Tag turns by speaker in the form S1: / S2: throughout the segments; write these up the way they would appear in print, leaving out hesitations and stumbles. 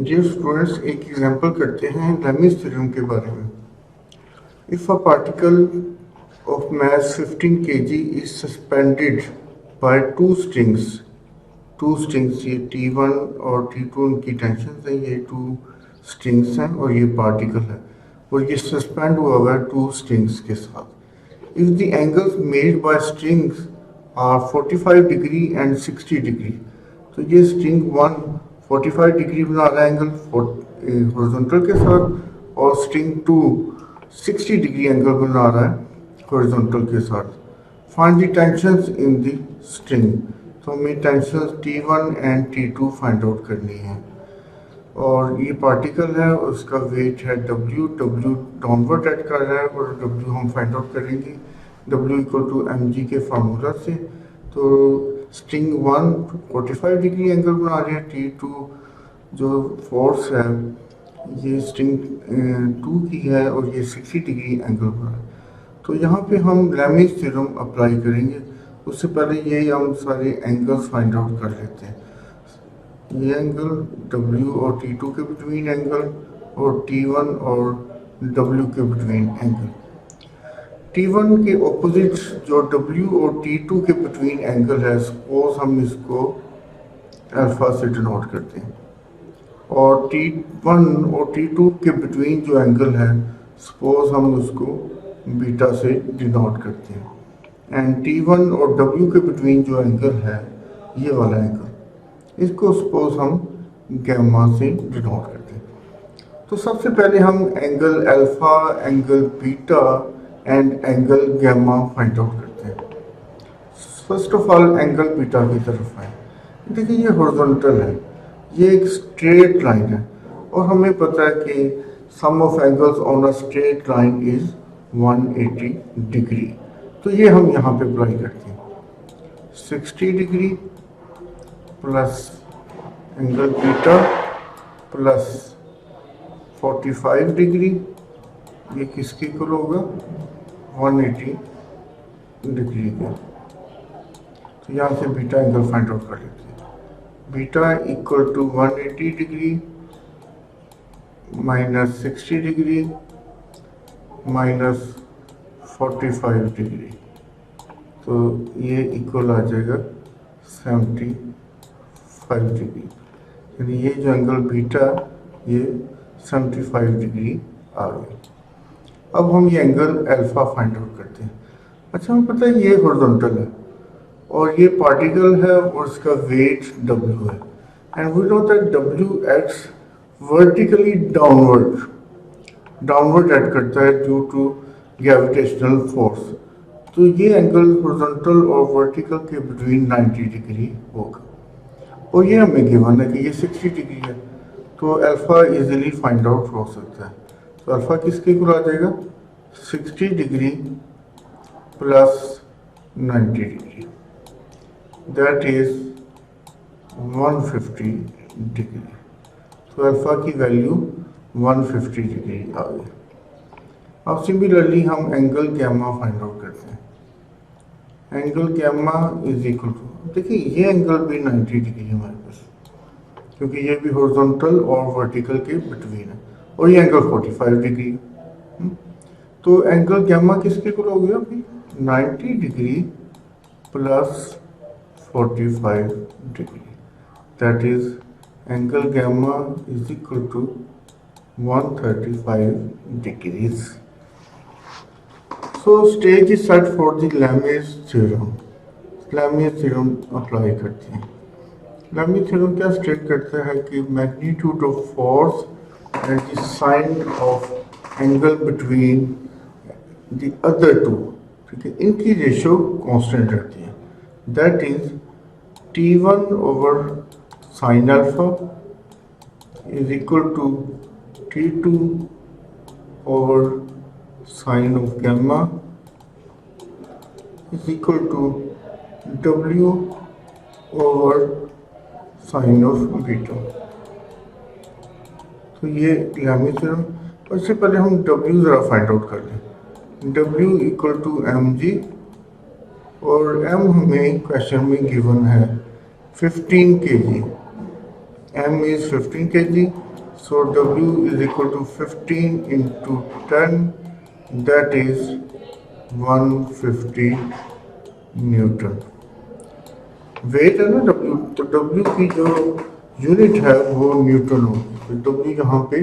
S1: जी students, एक example करते हैं लैमी थ्योरम के बारे में। If a particle of mass 15 kg is suspended by two strings, ये T1 और T2 उनकी टेंशन है, ये टू स्ट्रिंग्स हैं और ये पार्टिकल है और ये सस्पेंड हुआ हुआ है टू स्ट्रिंग्स के साथ। If the angles made by strings are 45 degree and 60 degree, तो ये स्ट्रिंग 1 45 डिग्री बना रहा है एंगल हॉरिजॉन्टल के साथ और स्ट्रिंग 2 60 डिग्री एंगल बना रहा है हॉरिजॉन्टल के साथ। Find the tensions in the string, तो हमें tensions T1 and T2 find out करनी है। और ये पार्टिकल है, उसका वेट है W डाउनवर्ड एक्ट कर रहा है और W हम फाइंड आउट करेंगे W इक्वल टू mg के फार्मूला से। तो स्ट्रिंग 1 45 डिग्री एंगल बना रही है, T2 जो फोर्स है ये स्ट्रिंग 2 की है और ये 60 डिग्री एंगल बना है। तो यहाँ पे हम लैमी थ्योरम अप्लाई करेंगे। उससे पहले ये हम सारे एंगल्स फाइंड आउट कर लेते हैं। ये एंगल W और T2 के बिटवीन एंगल और T1 और W के बिटवीन एंगल। T1 के ऑपोजिट जो W और T2 के बिटवीन एंगल है, सपोज हम इसको अल्फा से डिनोट करते हैं, और T1 और T2 के बिटवीन जो एंगल है सपोज हम उसको बीटा से डिनोट करते हैं, एंड T1 और W के बिटवीन जो एंगल है ये वाला एंगल, इसको सपोज हम गैमा से डिनोट करते हैं। तो सबसे पहले हम angle alpha, angle beta and angle gamma find out करते हैं। First of all angle beta की तरफ आए। देखिए ये हॉरिजॉन्टल है, ये एक स्ट्रेट लाइन है और हमें पता है कि sum of angles on a straight line is 180 degree. तो ये हम यहाँ पे अप्लाई करते हैं। 60 degree plus angle beta plus 45 degree, ये किसके इक्वल होगा 180 डिग्री का। तो यहाँ से बीटा एंगल फाइंड आउट कर लेते हैं। Beta equal to 180 degree minus 60 degree minus 45 degree, तो ये इक्वल आ जाएगा 75 डिग्री। यानी ये जो एंगल बीटा ये 75 डिग्री आ गई। अब हम ये एंगल अल्फा फाइंड आउट करते हैं। अच्छा, हमें पता है ये हॉरिजॉन्टल है और ये पार्टिकल है और इसका वेट W है, and we know that W acts vertically downward act करता है ड्यू टू ग्रेविटेशनल फोर्स। तो ये एंगल हॉरिजॉन्टल और वर्टिकल के बिटवीन 90 डिग्री होगा और ये हमें गिवन है कि ये 60 डिग्री है, तो अल्फा इजीली फाइंड आउट हो सकता है। तो अल्फा किसके इक्वल आ जाएगा 60 degree plus 90 degree, that is 150 degree. तो अल्फा की वैल्यू 150 डिग्री आ गई। अब सिमिलरली हम एंगल गैमा फाइंड आउट करते हैं। Angle gamma is equal to, देखिए ये एंगल भी 90 डिग्री है हमारे पास, क्योंकि ये भी हॉरिजॉन्टल और वर्टिकल के बिटवीन है, और ये एंगल 45 डिग्री। तो एंगल गैमा किसके इक्वल हो गया अभी 90 degree plus 45 degree, that is angle gamma is equal to 135 degrees. So stage is set for the Lamy's theorem. Lamy's theorem apply करते हैं। Lamy theorem क्या स्टेट करता है कि magnitude of force and the sine of angle between the other two, ठीक है, इनकी ratio constant रहती है। That is T1 over sine alpha is equal to T2 over sine of gamma is equal to W over sine of beta। तो ये Lamy theorem। इससे पहले हम W ज़रा फाइंड आउट कर लें। W इक्वल टू mg, और m हमें क्वेश्चन में गिवन है 15 kg। M is 15 kg, so W is equal to 15 into 10, that is 150 Newton. Wait है ना W, तो W की जो यूनिट है वो न्यूटन होगी, तो W यहाँ पे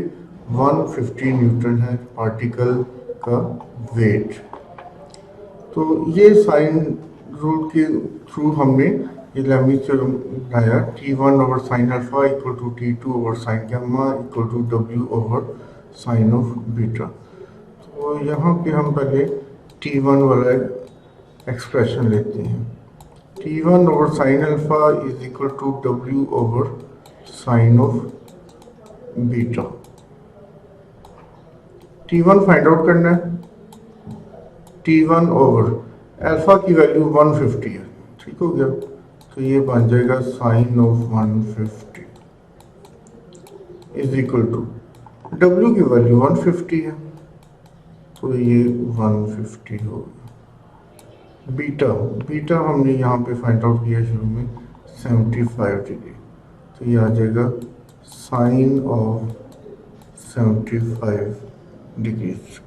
S1: 150 न्यूटन है पार्टिकल का वेट। तो ये साइन रूल के थ्रू हमने ये लैमी थ्योरम बनाया, T1 over sine alpha equal to T2 over sine gamma equal to W over sine of beta. तो यहाँ पे हम पहले T1 वाला एक्सप्रेशन लेते हैं, T1 over sine alpha is equal to W over sine of beta. T1 find out करना है, T1 ओवर अल्फा की वैल्यू 150 है, ठीक हो गया, तो ये बन जाएगा sine of 150 is equal to W की वैल्यू 150 है, तो ये 150 हो गया। बीटा, बीटा हमने यहाँ पे फाइंड आउट किया शुरू में 75 डिग्री, तो ये आ जाएगा साइन ऑफ 75 डिग्रीज।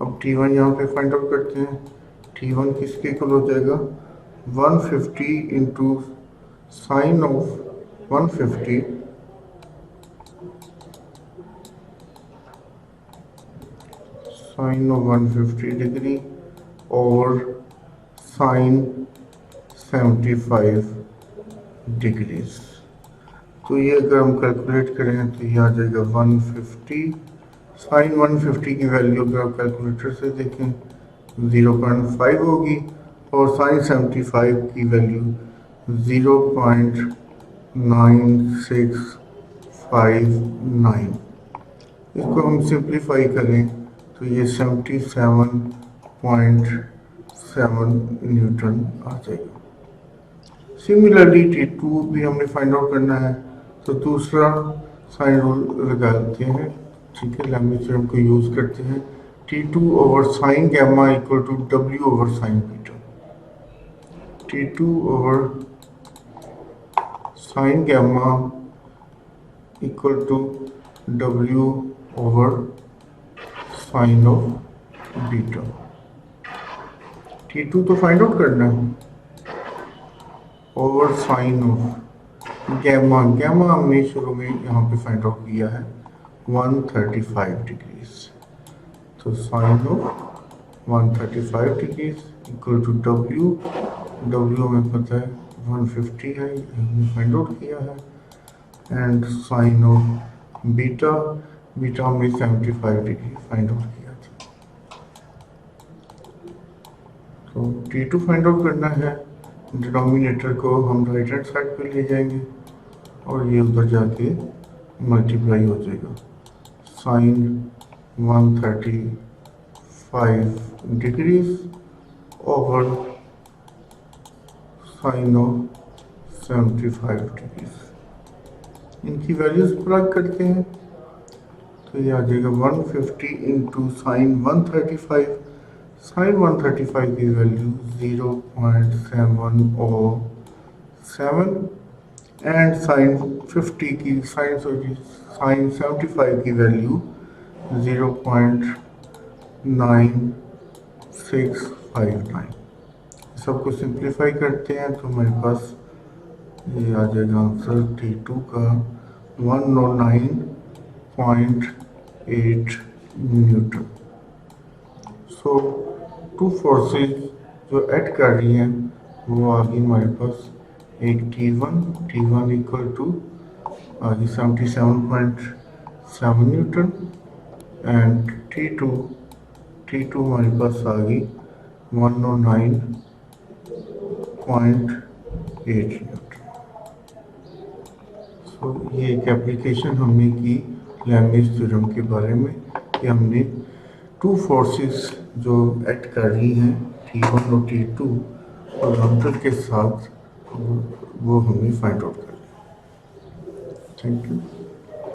S1: अब T1 यहाँ पे फाइंड आउट करते हैं, T1 किसके इक्वल हो जाएगा 150 into sine of 150 sine of 150 degree और साइन 75 डिग्रीज। तो ये अगर हम कैलकुलेट करें तो ये आ जाएगा 150, साइन 150 की वैल्यू अगर आप कैलकुलेटर से देखें 0.5 होगी और साइन 75 की वैल्यू 0.9659। इसको हम सिंप्लीफाई करें तो ये 77.7 न्यूटन आ जाएगा। सिमिलरली T2 भी हमने फाइंड आउट करना है, तो दूसरा साइन रूल लगाते हैं, ठीक है, लैमी थ्योरम को यूज करते हैं, T2 over sine gamma equal to W over sine beta. T2 over sine gamma equal to W over sine of beta. T2 तो फाइंड आउट करना है, over sine of gamma, gamma हमने शुरू में यहाँ पे फाइंड आउट किया है 135 डिग्रीज, तो sine of 135 degrees equal to W, W हमें पता है 150 है, हमने फाइंड आउट किया है, and sine of beta, beta हमने 75 डिग्री फाइंड आउट किया था। तो T2 फाइंड आउट करना है, डिनोमिनेटर को हम राइट हैंड साइड पे ले जाएंगे और ये उधर जाके मल्टीप्लाई हो जाएगा, sine 135 degrees over sine of 75 degrees. इनकी वैल्यूज प्लग करते हैं तो ये आ जाएगा 150 इंटू साइन 135, साइन 135 की वैल्यू 0.707 एंड साइन 50 की साइन 75 की वैल्यू 0.9659। सबको सिंप्लीफाई करते हैं तो मेरे पास ये आ जाएगा आंसर T2 का 109.8 न्यूटन। सो टू फोर्सेस जो ऐड कर रही हैं वो आ गई हमारे पास, एक T1 इक्वल टू आ गई 77.7 न्यूटन एंड T2 हमारे पास आ गई 109.8 न्यूटन। सो ये एक एप्लीकेशन हमने की लैमी थ्योरम के बारे में कि हमने टू फोर्सेस जो एक्ट कर रही हैं T1 और T2 पैरामीटर के साथ वो हमने फाइंड आउट कर लिया। Thank you.